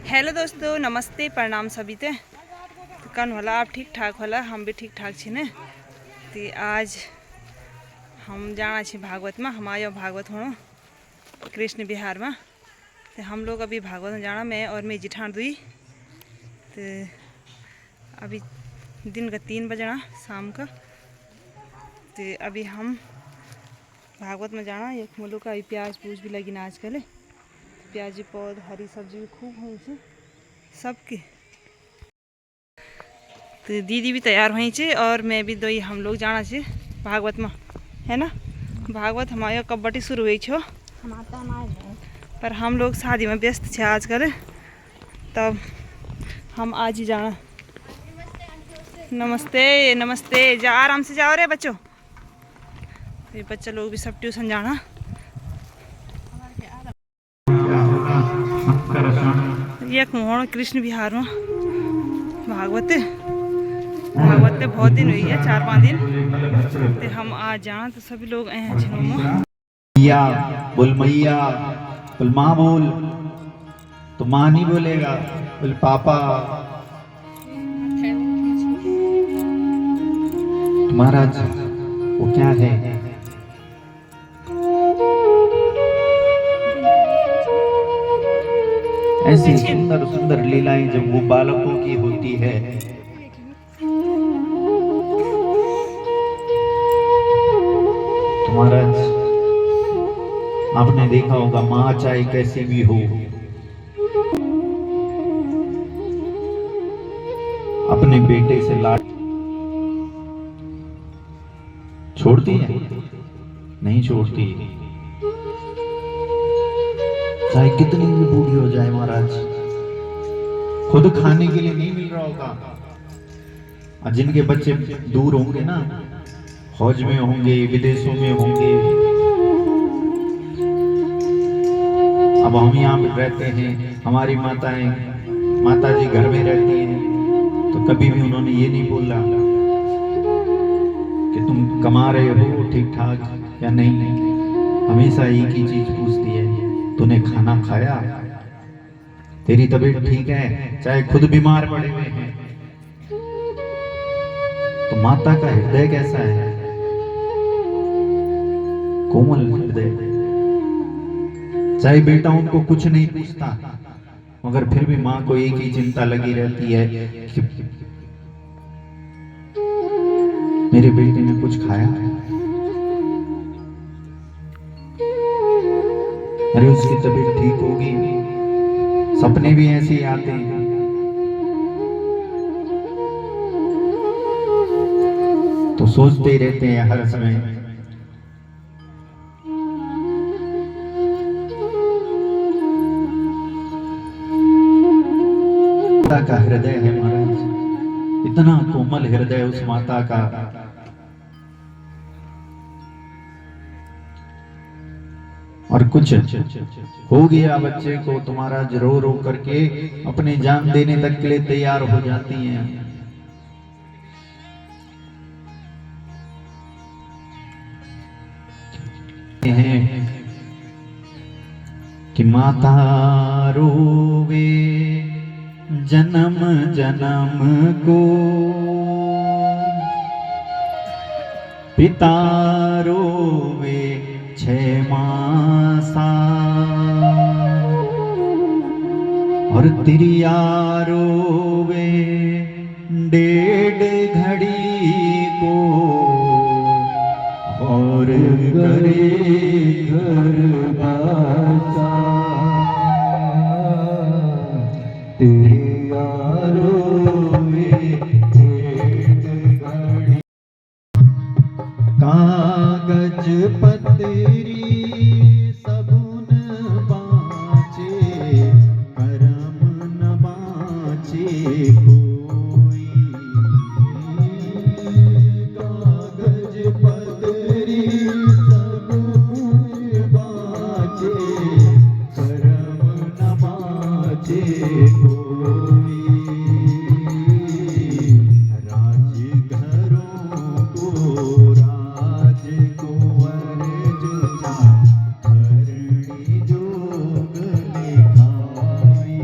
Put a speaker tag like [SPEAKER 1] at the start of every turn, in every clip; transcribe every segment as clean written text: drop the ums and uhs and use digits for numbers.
[SPEAKER 1] Hello दोस्तों, नमस्ते, प्रणाम सभी ते। तो कन होला आप ठीक ठाक होला, हम भी ठीक ठाक छी ने। तो आज हम जाना छी भागवत में। हम आयो भागवत होनो कृष्ण बिहार में। तो हम लोग अभी भागवत में जाना, मैं और मेरी जिठान दुई। तो अभी दिन का 3 बजना शाम का। तो अभी हम भागवत में जाना। एक मुल्क का प्याज पूज भी लगी ना आजकल। प्याजी पौध हरी सब्जी भी खूब हुई थी सबकी। तो दीदी भी तैयार हुई थी और मैं भी दो ही। हम लोग जाना छे भागवत में, है ना। भागवत हमारे कबड्डी शुरू हुई छो, पर हम लोग शादी में व्यस्त थे आजकल, तब हम आज ही जाना। नमस्ते नमस्ते, जा आराम से जाओ रे बच्चों। ये बच्चे लोग भी सब ट्यूशन जाना। ये मोहन कृष्ण बिहार में भागवत बहुत दिन हुई है, 4-5 दिन। तो हम आज जाना, तो सभी लोग आए हैं जिनों में।
[SPEAKER 2] बोल मैया, बोल माँ बोल, तो माँ नहीं बोलेगा, बोल पापा। महाराज वो क्या है? ऐसी सुंदर सुंदर लीलाएं जब वो बालकों की होती है, तो महाराज आपने देखा होगा, माँ चाहे कैसी भी हो, अपने बेटे से लाड छोड़ती है? नहीं छोड़ती। चाहे कितनी भी बूढ़ी हो जाए महाराज, खुद खाने के लिए नहीं मिल रहा होगा, और जिनके बच्चे दूर होंगे ना, फौज में होंगे, विदेशों में होंगे, अब हम यहाँ पे रहते हैं, हमारी माता जी घर में रहती हैं, तो कभी भी उन्होंने ये नहीं बोला कि तुम कमा रहे हो ठीक ठाक या नहीं। हमेशा एक ही चीज पूछती है, तूने खाना खाया, तेरी तबीयत ठीक है, चाहे खुद बीमार पड़े हुए हैं। तो माता का हृदय कैसा है? कोमल हृदय। चाहे बेटा उनको कुछ नहीं पूछता, मगर फिर भी माँ को एक ही चिंता लगी रहती है कि मेरे बेटे ने कुछ खाया है, अरे उसकी तबीयत ठीक होगी। सपने भी ऐसे ही आते हैं। तो सोचते ही रहते हैं हर समय। माता का हृदय है महाराज, इतना कोमल हृदय उस माता का। और कुछ हो गया बच्चे को, तुम्हारा रो रो करके अपने जान देने तक के लिए तैयार हो जाती हैं। कि माता रोवे जन्म जन्म को, पिता रोवे 6 मासा, और तिरिया रोवे 1.5 घड़ी को, और करे घर बासा, तिरिया रोवे 1.5 घड़ी। कागज पतरी सबुन बाँचे, करम न बाँचे कोई। कागज पतरी सबुन बाँचे, करम न बाँचे कोई। राजघरों को राजकुंवर जुझा, धरणी जोग लिखाई।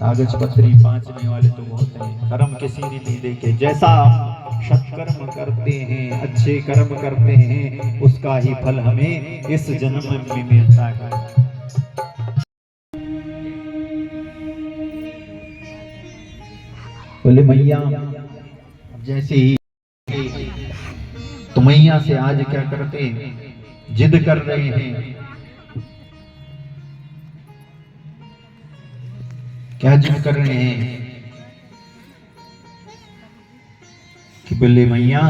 [SPEAKER 2] कागज पत्री पाँचने वाले तो बहुत हैं, कर्म किसी ने नहीं देखे। जैसा सत्कर्म करते हैं, अच्छे कर्म करते हैं, उसका ही फल हमें इस जन्म में मिलता है। बोले मैया जैसे ही तो मैया से आज क्या करते, जिद कर रहे हैं। क्या जिद कर रहे हैं कि बोले मैया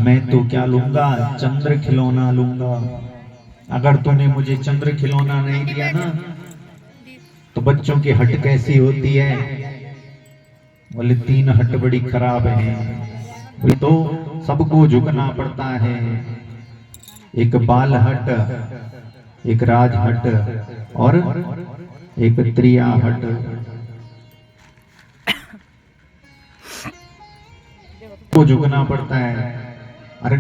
[SPEAKER 2] मैं तो क्या लूंगा, चंद्र खिलौना लूंगा। अगर तूने मुझे चंद्र खिलौना नहीं दिया ना तो बच्चों की हट कैसी होती है। बोले 3 हट बड़ी खराब है। बोले तो सबको झुकना पड़ता है, एक बाल हट, एक राज हट और एक त्रिया हट। को झुकना पड़ता है। अरे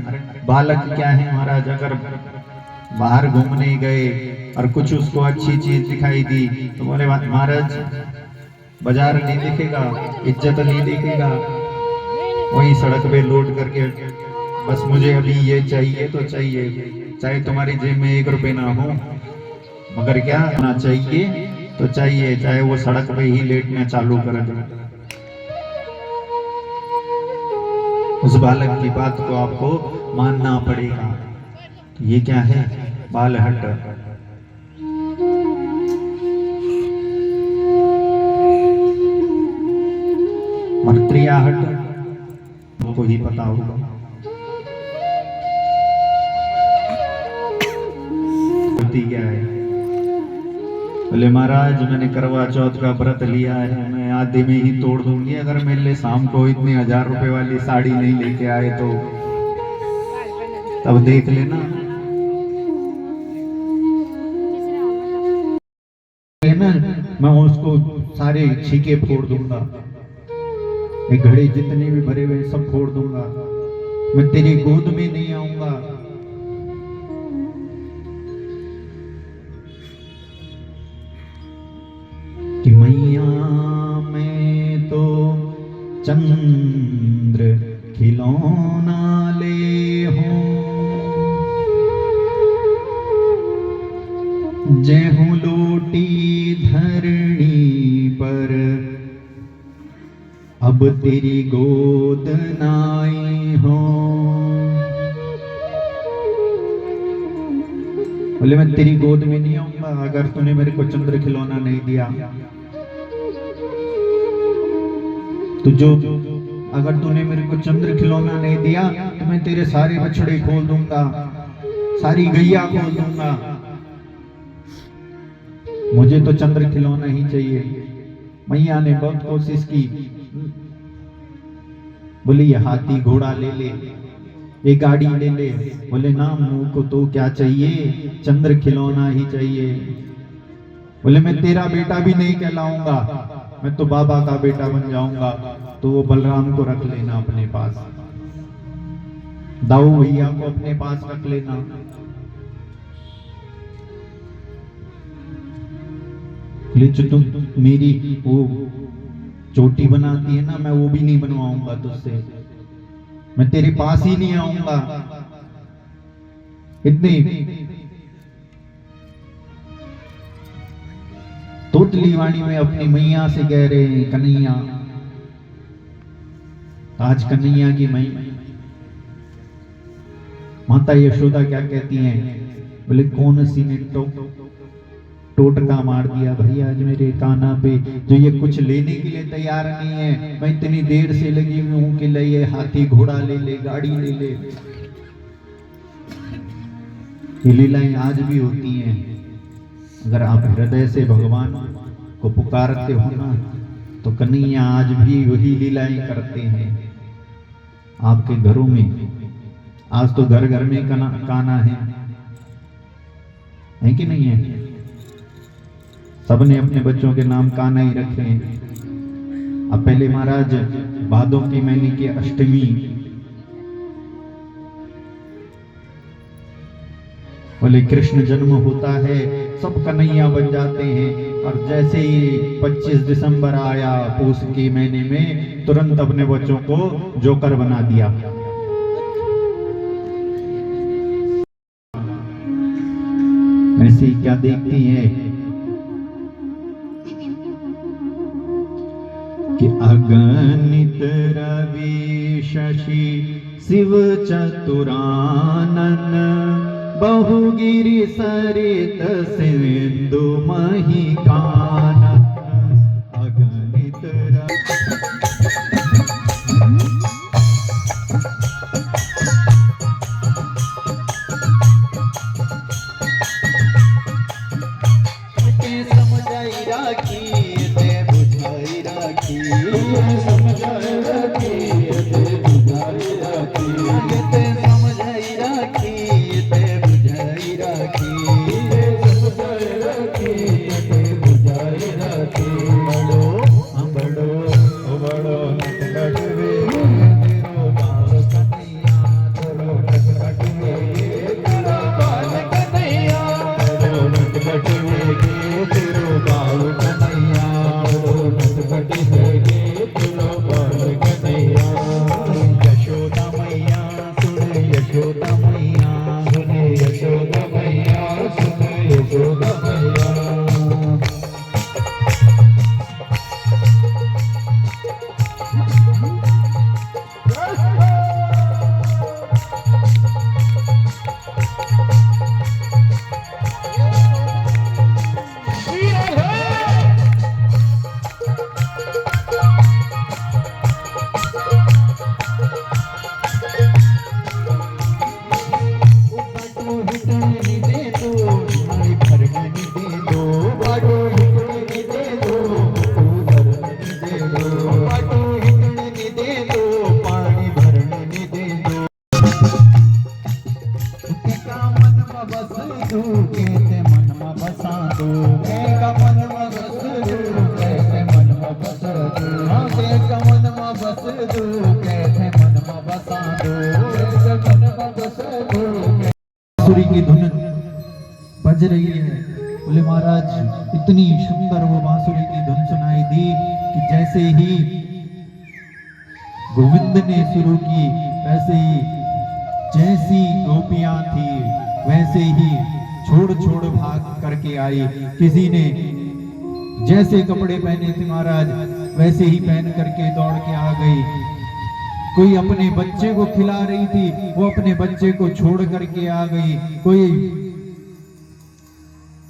[SPEAKER 2] बालक क्या है महाराज, अगर बाहर घूमने गए और कुछ उसको अच्छी चीज दिखाई दी तो बोले महाराज बाजार नहीं दिखेगा, इज्जत नहीं दिखेगा, वहीं सड़क पे लोड करके बस मुझे अभी ये चाहिए तो चाहिए, चाहे तुम्हारी जेब में 1 रुपए ना हो, मगर क्या ना चाहिए तो चाहिए, चाहे वो सड़क पे ही लेटना चालू कर दे। उस बालक की बात को आपको मानना पड़ेगा। तो ये क्या है, बाल हट। और त्रिया हट को ही पता होगा। क्या है, बोले महाराज मैंने करवा चौथ का व्रत लिया है, मैं आधे में ही तोड़ दूंगी अगर मेरे लिए शाम को इतनी 1000 रुपए वाली साड़ी नहीं लेके आए तो, तब देख लेना। मैं उसको सारे छीके फोड़ दूंगा, ये घड़े जितने भी भरे हुए सब फोड़ दूंगा, मैं तेरी गोद में नहीं आऊंगा। कि मैया मैं तो चंद्र खिलौना ले हूं, जय हूं लोटी धरणी पर, अब तेरी गोद नाई हो। बोले मैं तेरी गोद में नहीं आऊंगा अगर तूने मेरे को चंद्र खिलौना नहीं दिया। तो जो अगर तूने मेरे को चंद्र खिलौना नहीं दिया तो मैं तेरे सारे बछड़े खोल दूंगा, सारी गैया खोल दूंगा। मुझे तो चंद्र खिलौना ही चाहिए। मैया ने बहुत कोशिश की, बोले ये हाथी घोड़ा ले ले, ये गाड़ी ले ले। बोले ना मुंह को तो क्या चाहिए, चंद्र खिलौना ही चाहिए। बोले मैं तेरा बेटा भी नहीं कहलाऊंगा, मैं तो बाबा का बेटा बन जाऊंगा। तो वो बलराम को रख लेना अपने पास, दाऊ भैया को अपने पास रख लेना। लेकिन तुम मेरी वो चोटी बनाती है ना, मैं वो भी नहीं बनवाऊंगा तुझसे, मैं तेरे पास ही नहीं आऊंगा। इतनी तोतली वाणी में अपनी मैया से कह रहे हैं कन्हैया। आज कन्हैया की माता यशोदा क्या कहती हैं, बोले कौन सी ने टोटका मार दिया भैया आज मेरे काना पे, जो ये कुछ लेने के लिए तैयार नहीं है। मैं इतनी देर से लगी हुई हूं कि ले ये हाथी घोड़ा ले ले, गाड़ी ले ले। ये लीलाएं आज भी होती हैं। अगर आप हृदय से भगवान को पुकारते हो ना तो कन्हैया आज भी वही लीलाएं करते हैं आपके घरों में। आज तो घर घर में काना है कि नहीं है? सबने अपने बच्चों के नाम काना ही रखे हैं। अब पहले महाराज भादों की महीने की अष्टमी, बोले कृष्ण जन्म होता है, सब कन्हैया बन जाते हैं। और जैसे ही 25 दिसंबर आया पूस के महीने में, तुरंत अपने बच्चों को जोकर बना दिया। ऐसी क्या देखती हैं कि अगणित रवि शशि शिव चतुरानन, बहुगिरि सरित सिंधु मही कानन, अगणित समझाई राखी ते बुझाई राखी, समझाई राखी ते बुझाई राखी, ते समझाई राखी ते बुझाई राखी, समझाई राखी ते बुझाई राखी। बड़ो बड़ो बड़ो नटखट वे तेरो बाल कन्हैया, तेरो नटखट वे तेरो बाल कन्हैया, तेरो नटखट वे तेरो बाल कन्हैया, तेरो नटखट वे तेरो बाल कन्हैया। यशोदा मैया सुन, यशोदा मैया सुन, यशोदा मैया सुन, यशोदा मैया। बांसुरी की धुन बज रही है। बोले महाराज इतनी सुंदर वो बांसुरी की धुन सुनाई दी कि जैसे ही गोविंद ने शुरू की, वैसे ही जैसी गोपियां थी वैसे ही छोड़ छोड़ भाग करके आई। किसी ने जैसे कपड़े पहने थे महाराज वैसे ही पहन करके दौड़ के आ गई। कोई अपने बच्चे को खिला रही थी, वो अपने बच्चे को छोड़ करके आ गई। कोई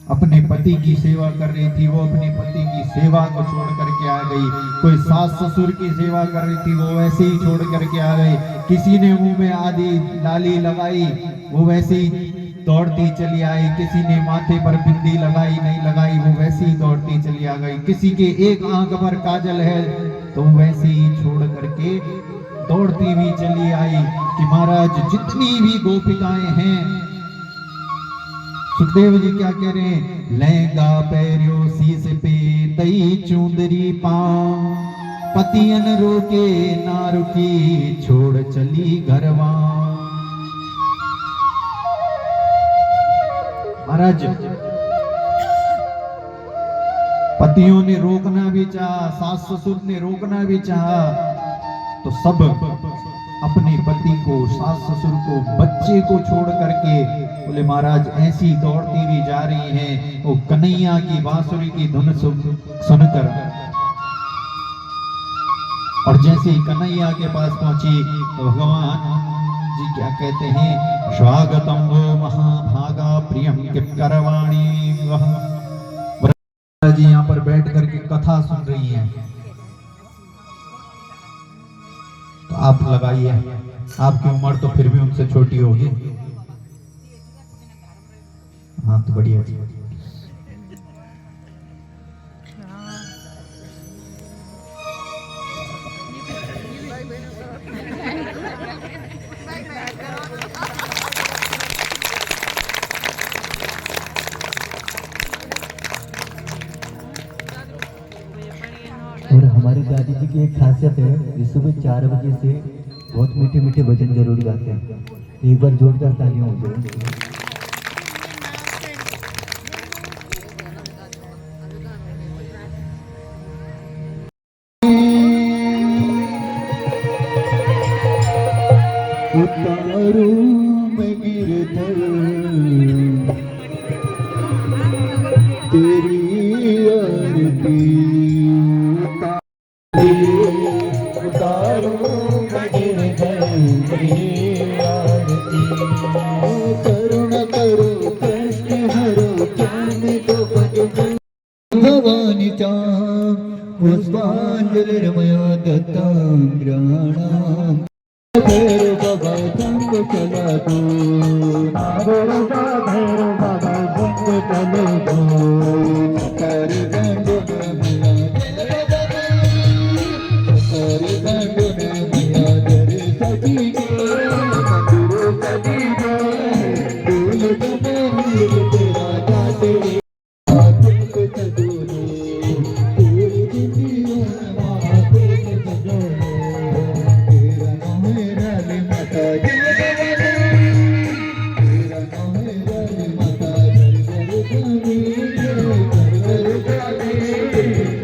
[SPEAKER 2] अपने पति की सेवा कर रही थी, वो अपने पति की सेवा को छोड़ करके आ गई। कोई सास ससुर की सेवा कर रही थी, वो वैसे ही छोड़ करके आ गई। किसी ने मुंह में आदि लाली लगाई, वो वैसे ही दौड़ती चली आई। किसी ने माथे पर बिंदी लगाई नहीं लगाई, वो वैसे ही दौड़ती चली आ गई। किसी के एक आंख पर काजल है तो वैसे ही छोड़ करके दौड़ती हुई चली आई। कि महाराज जितनी भी गोपिकाएं हैं, सुखदेव जी क्या कह रहे हैं, लहंगा पैरियो शीस पे तई चुंदरी पांव, पतियन रोके ना रुकी छोड़ चली घरवा। महाराज पतियों ने रोकना भी चाहा, सास ससुर ने रोकना भी चाहा, तो सब अपने पति को, सास ससुर को, बच्चे को छोड़ करके बोले महाराज ऐसी दौड़ती हुई जा रही हैं। वो कन्हैया की बांसुरी की धुन सुनकर, और जैसे ही कन्हैया के पास पहुंची तो भगवान जी क्या कहते हैं, स्वागतम वो महाभागा प्रियम किम करवाणी। जी यहाँ पर बैठ करके कथा सुन रही हैं, तो आप लगाइए। आपकी उम्र तो फिर भी उनसे छोटी होगी। हाँ तो बढ़िया जी।
[SPEAKER 3] और हमारी दादी जी की एक खासियत है, ये सुबह 4 बजे से बहुत मीठे मीठे भजन जरूर गाते हैं। एक बार जोरदार तालियां हो जाए। उतारूं मैं गिरधर तेरी आरती उतारूं मैं गिरधर तेरी आरती करुणा करो कष्ट हरो ज्ञान दो भजन भवानीचा पुष्पांजलिर्मया दत्तां ग्रहाणाम् भैरव बाबा संग चला दो भैरव बाबा संग चले दो कर गंडो मिया कर गंडो मिया दर सजी के मंदिर सजी के दूल बने तेरा जाते तुमको सजोने पूरी दुनिया माते सजोने तेरा नाम है रानी माता जय तेरा नाम है रानी माता घर घर जाने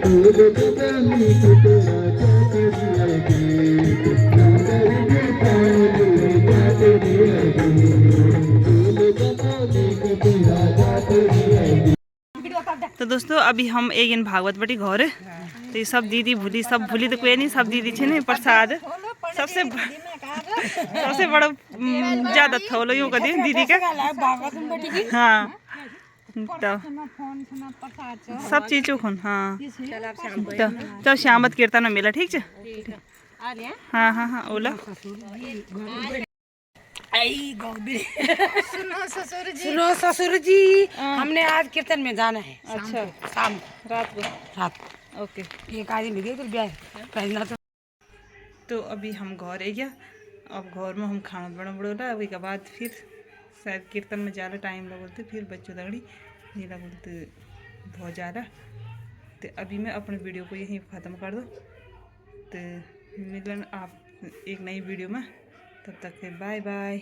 [SPEAKER 3] दूल बने तेरा जाते दियागे नगर में पाले जाते दियागे दूल बने तेरा जाते दियागे।
[SPEAKER 1] तो दोस्तों अभी हम एक इन भागवत बटी घर है तो ये सब दीदी भूली सब भूली तो कोई नहीं सब दीदी छे नहीं प्रसाद सबसे सबसे बड़ा ज्यादा थोलो यूँ कर दीदी का हाँ तो सब चीज चुखुन हाँ तो चल श्यामत कीर्तन में मिला ठीक है हाँ हाँ हाँ ओला
[SPEAKER 4] सुनो ससुर जी हमने आज कीर्तन में जाना है
[SPEAKER 1] अच्छा
[SPEAKER 4] शाम
[SPEAKER 1] रात को
[SPEAKER 4] रात
[SPEAKER 1] ओके
[SPEAKER 4] एक आदमी मिले तो ब्याह पहला
[SPEAKER 1] तो अभी हम घर आ गया अब घर में हम खाना बना बड़ोला अभी के बाद फिर शायद कीर्तन में ज़्यादा टाइम लगते फिर बच्चों दगड़ी नहीं लगते बहुत ज़्यादा तो अभी मैं अपने वीडियो को यहीं ख़त्म कर दूँ तो मिलन आप एक नई वीडियो में तब तक बाय बाय।